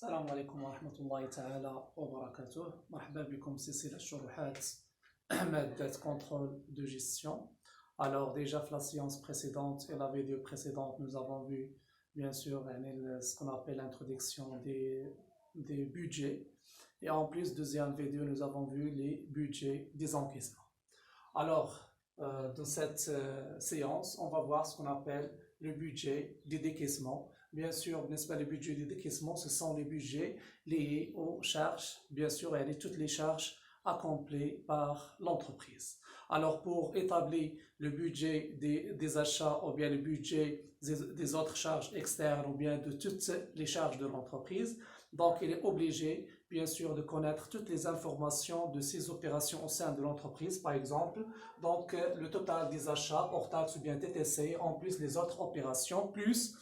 السلام عليكم ورحمة الله تعالى وبركاته. مرحبا بكم سلسلة شروحات مادة contrôle de gestion. Alors déjà la séance précédente et la vidéo précédente nous avons vu bien sûr ce qu'on appelle l'introduction des budgets et en plus deuxième vidéo nous avons vu les budgets des encaissements. Alors dans cette séance on va voir ce qu'on appelle le budget des décaissements. Bien sûr, n'est-ce pas, les budgets de décaissement, ce sont les budgets liés aux charges, bien sûr, et toutes les charges accomplies par l'entreprise. Alors, pour établir le budget des achats ou bien le budget des autres charges externes ou bien de toutes les charges de l'entreprise, donc il est obligé, bien sûr, de connaître toutes les informations de ces opérations au sein de l'entreprise, par exemple, donc le total des achats hors taxes ou bien TTC, en plus les autres opérations, plus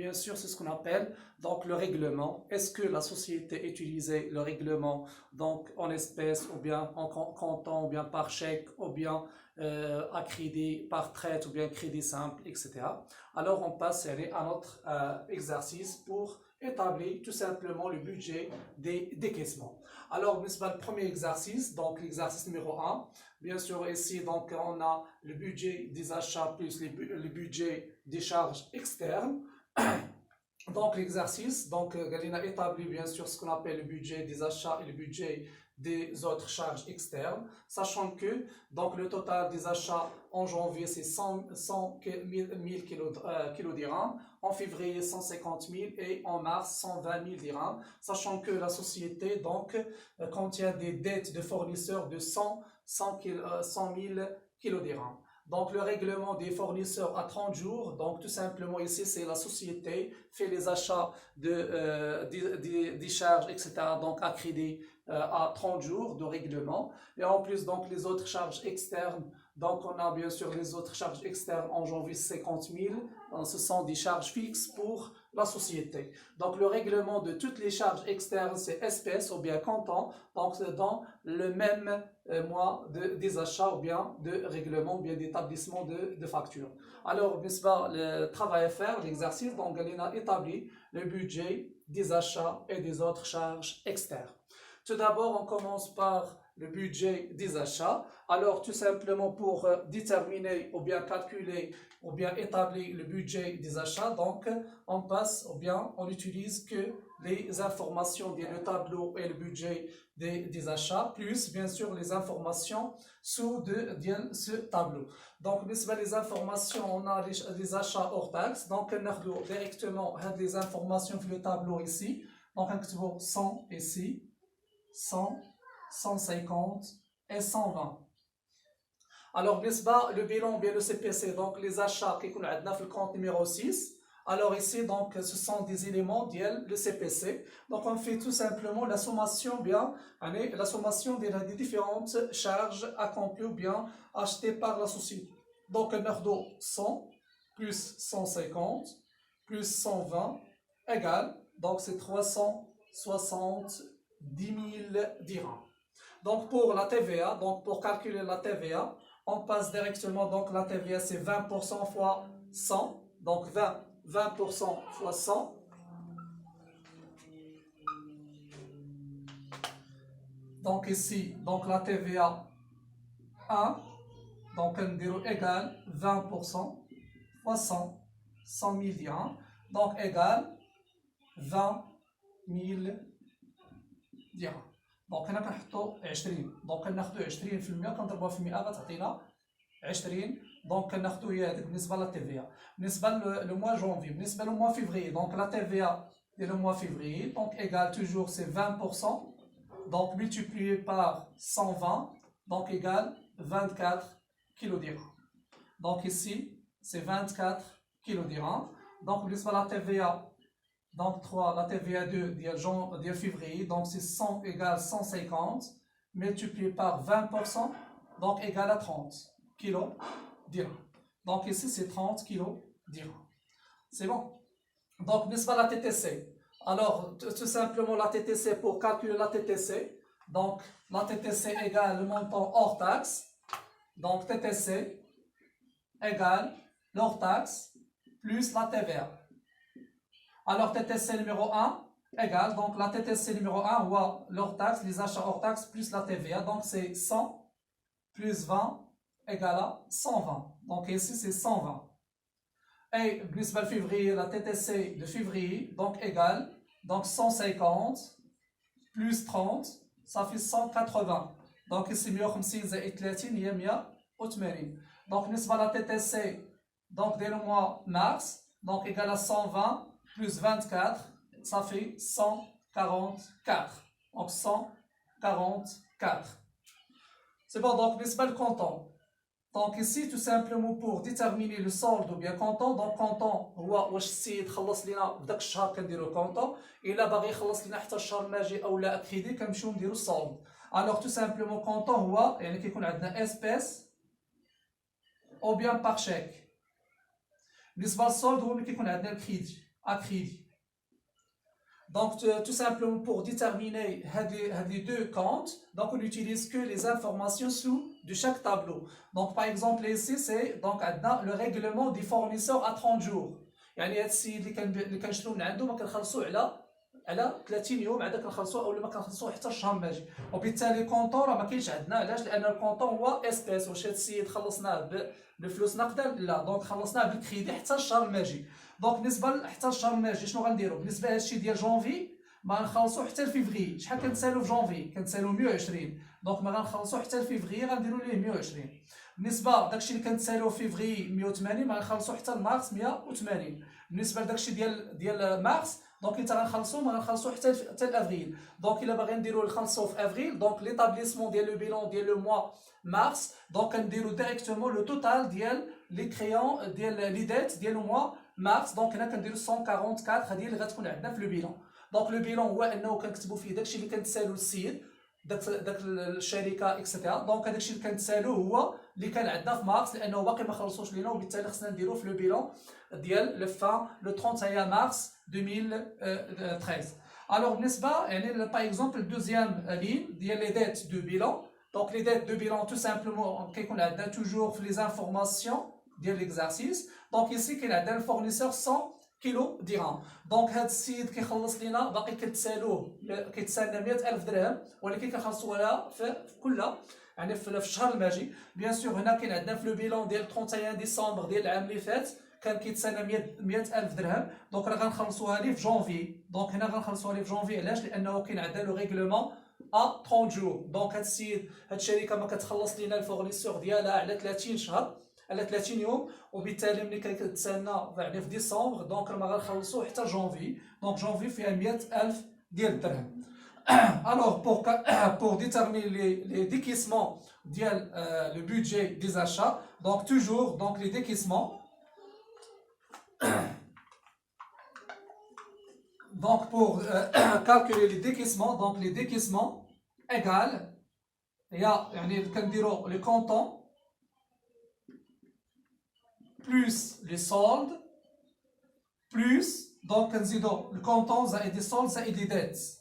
bien sûr, c'est ce qu'on appelle donc le règlement. Est-ce que la société utilisait le règlement donc en espèces ou bien en comptant ou bien par chèque ou bien à crédit par traite ou bien crédit simple, etc. Alors on passe à notre exercice pour établir tout simplement le budget des décaissements. Alors, le premier exercice, donc l'exercice numéro 1, bien sûr ici donc on a le budget des achats plus le budget des charges externes. Donc l'exercice, donc Galina établit bien sûr ce qu'on appelle le budget des achats et le budget des autres charges externes, sachant que donc le total des achats en janvier c'est 100 000 kilos dirhams, en février 150 000 et en mars 120 000 dirhams, sachant que la société donc contient des dettes de fournisseurs de 100 000 kilos dirhams. Donc le règlement des fournisseurs à 30 jours, donc tout simplement ici c'est la société fait les achats des charges, etc. donc à crédit à 30 jours de règlement. Et en plus donc les autres charges externes, donc on a bien sûr les autres charges externes en janvier 50 000, ce sont des charges fixes pour la société. Donc le règlement de toutes les charges externes c'est espèces ou bien comptant, donc dans le même mois des achats ou bien de règlement ou bien d'établissement de factures. Alors, le travail à faire, l'exercice, donc on a établi le budget des achats et des autres charges externes. Tout d'abord, on commence par le budget des achats. Alors, tout simplement pour déterminer ou bien calculer ou bien établir le budget des achats, donc on passe ou bien on utilise que les informations dans le tableau et le budget des achats, plus bien sûr les informations sous ce tableau. Donc, les informations, on a les achats hors taxes, donc on a directement les informations sur le tableau ici. Donc, on a 100 ici, 100, 150 et 120. Alors, le bilan, bien le CPC, donc les achats qui sont dans le compte numéro 6. Alors ici, donc, ce sont des éléments le CPC. Donc, on fait tout simplement la sommation, la sommation des différentes charges accomplies ou bien achetées par la société. Donc, on a 100 plus 150 plus 120 égale, donc c'est 370 000 dirhams. Donc, pour la TVA, donc pour calculer la TVA, on passe directement, donc la TVA c'est 20% fois 100, donc 20% fois 100. Donc ici, donc la TVA 1, donc on dit égale 20% fois 100, 100 000 dirhams, donc égale 20 000 dirhams. دونك هنا كنحطو 20 دونك كناخدو 20% كنضربوها في 100 غتعطينا 20 دونك كناخدو هي هذيك بالنسبه لا تي في. بالنسبه لو موا جونفي، بالنسبه لو موا فيفري دونك لا تي في ديال لو موا فيفري دونك ايغال توجور سي 20% دونك multiplié par 120 donc égale 24 كيلو درهم. دونك ici c'est 24 كيلو درهم. دونك بالنسبه لا تي في donc 3, la TVA 2 de février, donc c'est 100 égale 150, multiplié par 20%, donc égale à 30 kg dirham. Donc ici c'est 30 kg dirham. C'est bon? Donc, la TTC. Alors, tout simplement la TTC, pour calculer la TTC, donc la TTC égale le montant hors taxe, donc TTC égale l'hors taxe plus la TVA. Alors, TTC numéro 1, égale, donc la TTC numéro 1, hors taxe, les achats hors taxe plus la TVA, donc c'est 100 plus 20 égale à 120. Donc ici c'est 120. Et بالنسبة لفيفrier, la TTC de février, donc égale, donc 150 plus 30, ça fait 180. Donc ici 150 زائد 30 هي 180. Donc بالنسبة la TTC, donc dès le mois mars, donc égale à 120 plus 24, ça fait 144. Donc 144. C'est bon, donc بالنسبة للكونتون. Donc ici tout simplement pour déterminer le solde ou bien comptant, donc comptant هو واش السيد خلص لينا بداك الشهر كنديرو كونطون، الا باغي يخلص لينا حتى الشهر الماجي او لا كريدي كنمشيو نديرو السولد. الوغ تو سامبلومون كونطون هو يعني كيكون عندنا اسبيس او بيان باغ شيك. بالنسبه للسولد هو ملي كيكون عندنا الكريدي كريدي. Donc, tout simplement pour déterminer les deux comptes, donc on n'utilise que les informations de chaque tableau. Donc, par exemple, ici, c'est donc le règlement des fournisseurs à 30 jours. يعني هاد السيد اللي كنشريو من عنده ما كنخلصوه على 30 يوم عاد كنخلصوه او ما كنخلصوه حتى الشهر الماجي. وبالتالي الكونطون راه ما كاينش عندنا، علاش؟ لان الكونطون هو اسبيس. واش هاد السيد خلصناه بفلوس نقدا؟ لا، دونك خلصناه بالكريدي حتى الشهر الماجي. دونك بالنسبه حتى الشهر الماجي شنو غنديرو؟ بالنسبه لهادشي ديال جونفي ما غنخلصوه حتى لفيفري. شحال كنتسالو في جونفي؟ كنتسالو 120. دونك ما غنخلصوه حتى لفيفري، غنديرو ليه 120. بالنسبه داكشي اللي كنتسالو في فيفري 180 ما غنخلصوه حتى لمارس 180. بالنسبه لداكشي ديال مارس دونك انت غنخلصو ما غنخلصو حتى لافريل. دونك الا باغي نديرو نخلصو في افريل، دونك ليطابليسمون ديال لو بيلون ديال لو موا مارس، دونك كنديرو ديريكتومون لو توتال ديال لي كريون ديال لي ديت ديال لو موا مارس. دونك هنا كنديرو 144. هذه اللي غتكون عندنا في لو بيلون. دونك لو بيلون هو انه كنكتبوا فيه داكشي اللي كنتسالو السيد داك الشركه اكسيتيرا. دونك هذاك الشيء اللي كنتسالوه هو اللي كان عندنا في مارس لانه باقي ما خلصوش لينا، وبالتالي خصنا نديروه في لو بيلون ديال لو فان لو 31 مارس 2013. الوغ بالنسبه يعني باغ اكزومبل دوزيام لين ديال لي ديت دو بيلون. دونك لي ديت دو بيلون تو سامبلومون كيكون عندنا توجور في لي زانفورماسيون ديال ليكزارسيس. دونك ايسي كاين عندنا الفورنيسور 100 كيلو درهم. دونك هاد السيد كيخلص لينا باقي كنتسالوه كيتسالنا 100,000 درهم، ولكن كنخلصوها في كل يعني في الشهر الماجي. بيان سور هنا كاين عندنا في لو بيلون ديال 31 ديسمبر ديال العام اللي فات كان كيتسالنا 100,000 درهم. دونك راه غنخلصوها ليه في جونفي. دونك هنا غنخلصوها ليه في جونفي. علاش؟ لانه كاين عندنا لو ريغلومون 30 جور. دونك هاد السيد هاد الشركه ما كتخلص لينا الفورنيسور ديالها على 30 شهر على 30 يوم، وبالتالي ملي كتسالنا يعني في ديسمبر دونك ما غنخلصوه حتى جونفي. دونك جونفي فيها 100,000 ديال الدرهم. Alors pour déterminer les décaissements le budget des achats, donc toujours donc les décaissements. Donc pour calculer les décaissements, donc les décaissements égale يعني كنديروا les comptants plus les soldes plus donc كنزيدوا le comptant زائد les soldes زائد les dettes.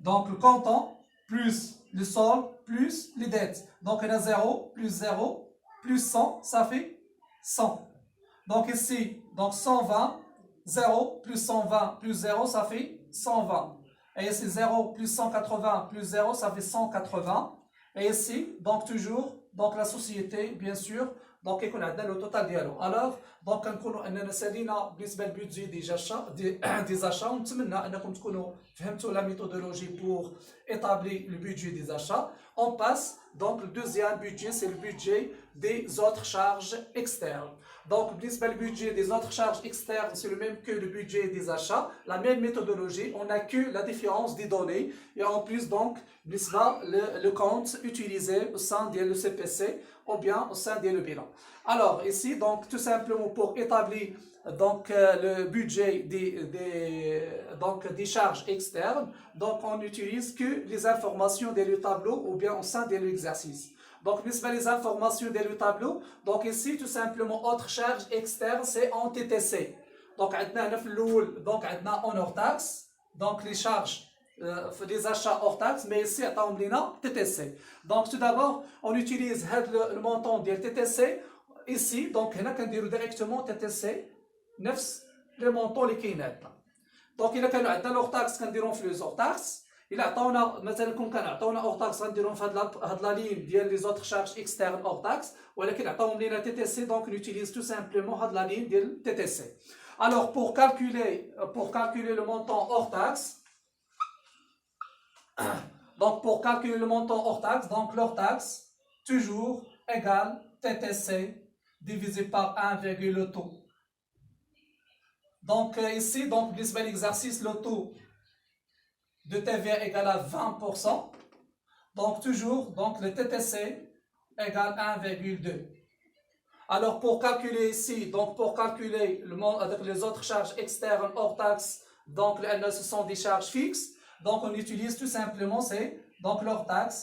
Donc le comptant plus le solde plus les dettes. Donc on a 0 plus 0 plus 100, ça fait 100. Donc ici, donc 120, 0 plus 120 plus 0, ça fait 120. Et ici 0 plus 180 plus 0, ça fait 180. Et ici, donc toujours, donc la société, bien sûr, donc يكون عندنا le total ديالو. Alors donc كنكونوا اننا سالينا بالنسبه للبيدجي دي زاشا، ونتمنى انكم تكونوا فهمتوا la méthodologie pour établir le budget des achats. On passe donc le deuxième budget, c'est le budget des autres charges externes. Donc بالنسبه للبudget des autres charges externes, c'est le même que le budget des achats, la même méthodologie, on n'a que la différence des données et en plus donc بالنسبه le compte utilisé au sein de le CPC ou bien au sein de le bilan. Alors ici donc tout simplement pour établir donc le budget des charges externes, donc on n'utilise que les informations de le tableau ou bien au sein de l'exercice. Donc les informations de le tableau, donc ici tout simplement autre charge externe c'est en TTC. Donc donc en hors taxe, donc les charges des achats hors taxe, mais ici on TTC. Donc tout d'abord on utilise le montant de TTC ici. Donc هنا كنديروا directement TTC نفس le montant اللي كاين عندنا. دونك الا كانوا عندنا لور تاكس كنديرهم في لي زور تاكس. الا عطاونا مثلا كون كان عطاونا اور تاكس غنديرهم في هاد لا لين ديال لي زوتر شارج اكسترن اور تاكس، ولكن عطاوهم لينا تي تي سي دونك نوتيليز تو سامبلومون هاد لا لين ديال تي تي سي. Alors pour calculer le montant hors taxe, donc pour calculer le montant hors taxe, donc l'hors taxe toujours égale TTC divisé par 1, le taux. Donc ici, donc l'exercice, le taux de TVA égale à 20%. Donc toujours, donc le TTC égale 1,2. Alors pour calculer ici, donc pour calculer le montant avec les autres charges externes hors taxe, donc ce sont des charges fixes. Donc on utilise tout simplement c'est donc l'hors taxe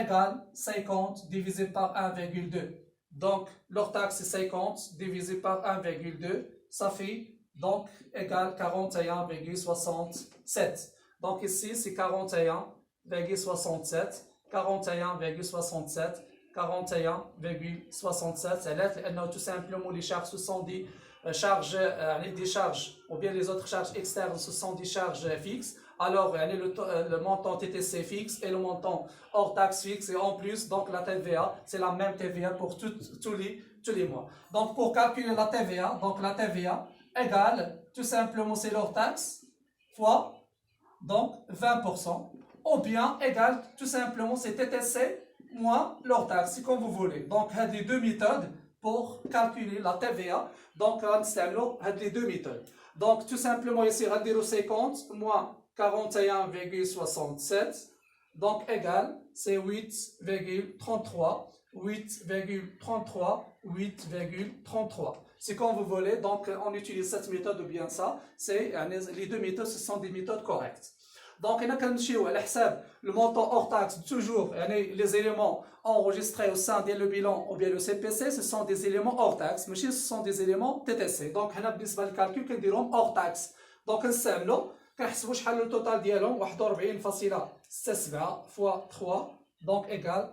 égale 50 divisé par 1,2. Donc l'hors taxe c'est 50 divisé par 1,2, ça fait donc égale 41,67. Donc ici c'est 41,67, 41,67, 41,67. C'est là tout simplement les charges ce sont des charges, ou bien les autres charges externes ce sont des charges fixes. Alors le montant TTC fixe et le montant hors taxe fixe, et en plus donc la TVA c'est la même TVA pour tous les mois. Donc pour calculer la TVA, donc la TVA égale tout simplement c'est l'hors taxe fois donc 20%, ou bien égale tout simplement c'est TTC moins l'hors taxe, c'est comme vous voulez. Donc il y a les deux méthodes pour calculer la TVA. Donc on a les deux méthodes. Donc tout simplement ici on va dire 50 moins 41,67, donc égal c'est 8,33, 8,33, 8,33. C'est comme vous voulez, donc on utilise cette méthode ou bien ça, c'est les deux méthodes, ce sont des méthodes correctes. Donc on a le montant hors taxe, toujours les éléments enregistrés au sein du bilan ou bien le CPC, ce sont des éléments hors taxe, mais ce sont des éléments TTC. Donc on a le calcul que diront hors taxe. Donc on s'aimle كنحسبوا شحال لو توتال ديالهم 41.67 fois 3 donc égale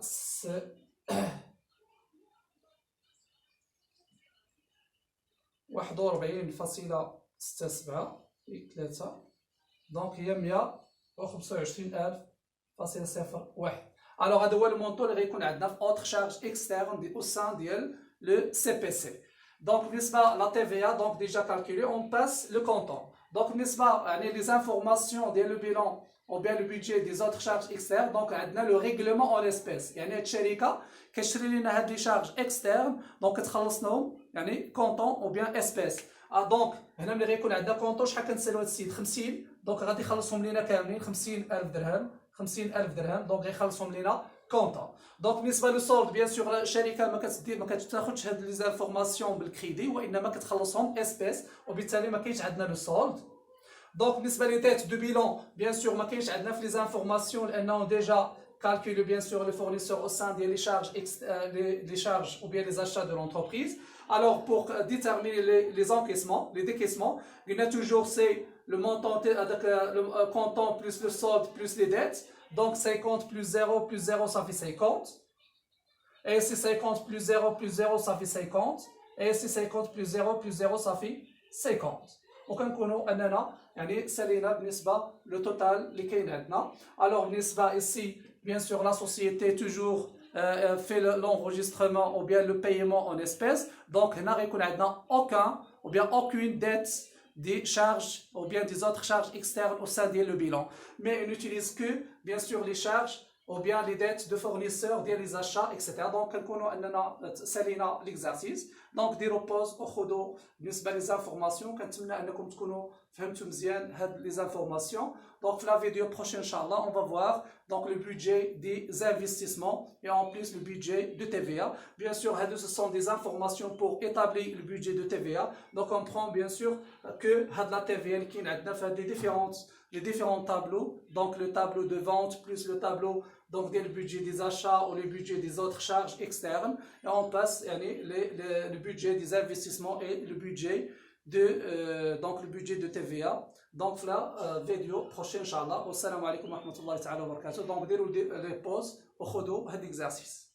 41.67 في 3 donc هي 125,000.01. alors هذا هو المونطو اللي غيكون عندنا في اوتر شارج اكسترن au sein ديال le CPC. donc بالنسبه la TVA donc déjà calculé, on passe le comptant. Donc, les informations dès le bilan ou bien le budget des autres charges externes, donc on a le règlement en espèces. يعني الشركة كتشري لنا هاد لي شارج اكسترن دونك كتخلصناهم يعني كونطون او بيان اسبيس. دونك هنا ملي غيكون عندنا كونطون شحال كنسالو هاد السيد 50 دونك غادي يخلصهم لينا كاملين 50,000 درهم 50,000 درهم دونك غيخلصهم لينا كونطون. دونك بالنسبه لو سولد بيان سور الشركه ما كتاخذش هاد لي زانفورماسيون بالكريدي وانما كتخلصهم اسبيس وبالتالي ما كاينش عندنا لو سولد. دونك بالنسبه لي ديت دو بيلون بيان سور ما كاينش عندنا في لي زانفورماسيون لانه ديجا calcule bien sûr les fournisseurs au sein des les charges ou bien les achats de l'entreprise. Alors pour déterminer les encaissements, les décaissements, il y a toujours c'est le montant avec le comptant plus le solde plus les dettes. Donc 50 plus 0 ça fait 50. Et si 50 plus 0 ça fait 50. Et si 50 plus 0 ça fait 50. وكنكونوا اننا يعني سالينا بالنسبه لو توتال اللي كاين عندنا. alors بالنسبه ici bien sûr la société toujours fait l'enregistrement ou bien le paiement en espèces. donc هنا غيكون عندنا aucun ou bien aucune dette des charges ou bien des autres charges externes au sein de le bilan, mais on n'utilise que bien sûr les charges ou bien les dettes de fournisseurs, les achats, etc. Donc, سالينا l'exercice. Donc, ديروا pause وخذوا بالنسبة les informations. كنتمنى أنكم تكونوا فهمتوا مزيان هاد les informations. Donc, في la vidéo prochaine, Inch'Allah, on va voir donc le budget des investissements et en plus le budget de TVA. Bien sûr, ce sont des informations pour établir le budget de TVA. Donc, on prend bien sûr que la TVA qui est les différents tableaux. Donc, le tableau de vente plus le tableau donc le budget des achats ou le budget des autres charges externes. Et on passe le budget des investissements et le budget donc le budget de TVA. Donc la vidéo prochaine, Inch'Allah. Wassalamu alaikum wa rahmatullahi ta'ala wa barakatuh. Donc, dès les pauses, on va faire l'exercice.